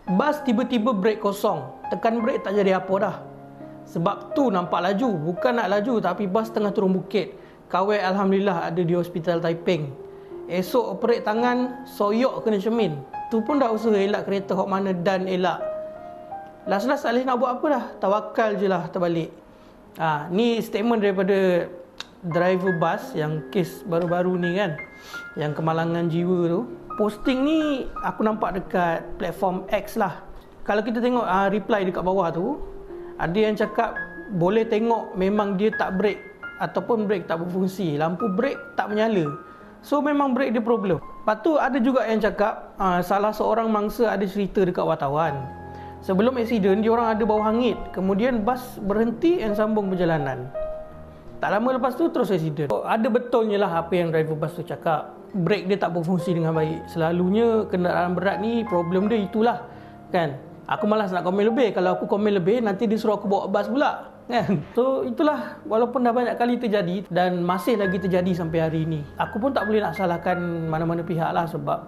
Bas tiba-tiba brake kosong. Tekan brake tak jadi apa dah. Sebab tu nampak laju. Bukan nak laju tapi bas tengah turun bukit. Kawai Alhamdulillah ada di Hospital Taiping. Esok operate tangan, soyok kena cermin. Tu pun dah usaha elak kereta hok mana dan elak. Last-last tak boleh nak buat apa dah. Tawakal je lah terbalik. Ni statement daripada driver bas yang kes baru-baru ni kan, yang kemalangan jiwa tu. Posting ni aku nampak dekat platform X lah. Kalau kita tengok reply dekat bawah tu, ada yang cakap boleh tengok memang dia tak brake ataupun brake tak berfungsi, lampu brake tak menyala. So memang brake dia problem. Lepas tu ada juga yang cakap salah seorang mangsa ada cerita dekat wartawan. Sebelum aksiden dia orang ada bau hangit, kemudian bas berhenti dan sambung perjalanan. Tak lama lepas tu terus aksiden. Ada betulnya lah apa yang driver bas tu cakap. Brake dia tak berfungsi dengan baik. Selalunya kenderaan berat ni problem dia itulah kan. Aku malas nak komen lebih. Kalau aku komen lebih nanti dia suruh aku bawa bas pula kan. So itulah, walaupun dah banyak kali terjadi dan masih lagi terjadi sampai hari ini. Aku pun tak boleh nak salahkan mana-mana pihak lah, sebab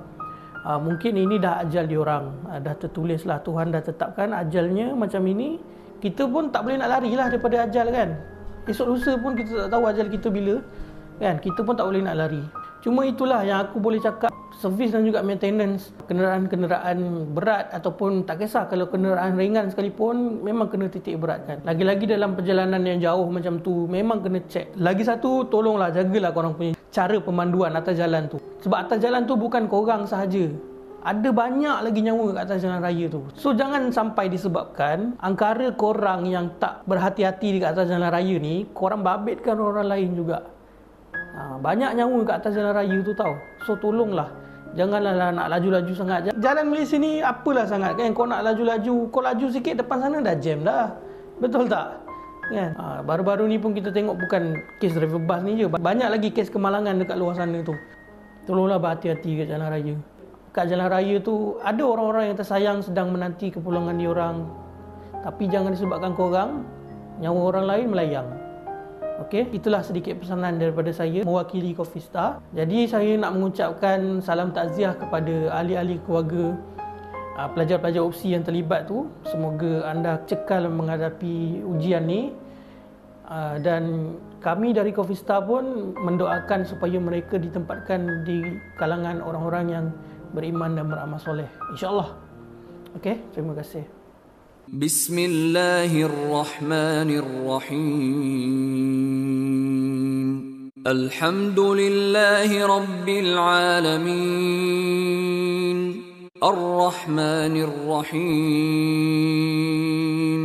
mungkin ini dah ajal diorang. Dah tertulis lah, Tuhan dah tetapkan ajalnya macam ini. Kita pun tak boleh nak lari lah daripada ajal kan. Esok lusa pun kita tak tahu ajal kita bila kan. Kita pun tak boleh nak lari. Cuma itulah yang aku boleh cakap, servis dan juga maintenance kenderaan-kenderaan berat ataupun tak kisah kalau kenderaan ringan sekalipun memang kena titik beratkan. Lagi-lagi dalam perjalanan yang jauh macam tu memang kena check. Lagi satu, tolonglah jagalah korang punya cara pemanduan atas jalan tu. Sebab atas jalan tu bukan korang sahaja. Ada banyak lagi nyawa kat atas jalan raya tu. So jangan sampai disebabkan angkara korang yang tak berhati-hati dekat atas jalan raya ni, korang babitkan orang lain juga. Banyak nyawa kat atas jalan raya tu tau. So tolonglah, janganlah nak laju-laju sangat. Jalan Malaysia ni apalah sangat kan. Kau nak laju-laju, kau laju sikit depan sana dah jam dah. Betul tak? Kan? Baru-baru ni pun kita tengok bukan kes driver bus ni je, banyak lagi kes kemalangan dekat luar sana tu. Tolonglah berhati-hati kat jalan raya. Kat jalan raya tu ada orang-orang yang tersayang sedang menanti kepulangan diorang. Tapi jangan disebabkan korang, nyawa orang lain melayang. Okey, itulah sedikit pesanan daripada saya mewakili Coffee Star. Jadi saya nak mengucapkan salam takziah kepada ahli-ahli keluarga pelajar-pelajar opsi yang terlibat tu. Semoga anda cekal menghadapi ujian ni. Dan kami dari Coffee Star pun mendoakan supaya mereka ditempatkan di kalangan orang-orang yang beriman dan beramal soleh, insya-Allah. Okey, terima kasih. Bismillahirrahmanirrahim. Alhamdulillahi rabbil alamin. Ar-Rahmanir-Rahim.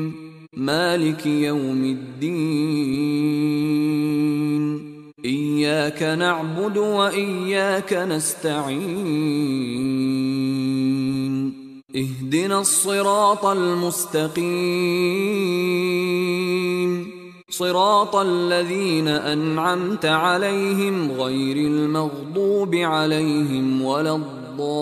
Maliki yaumiddin. Iyyaka na'budu wa iyyaka nasta'in. اهدنا الصراط المستقيم صراط الذين أنعمت عليهم غير المغضوب عليهم ولا الضالين.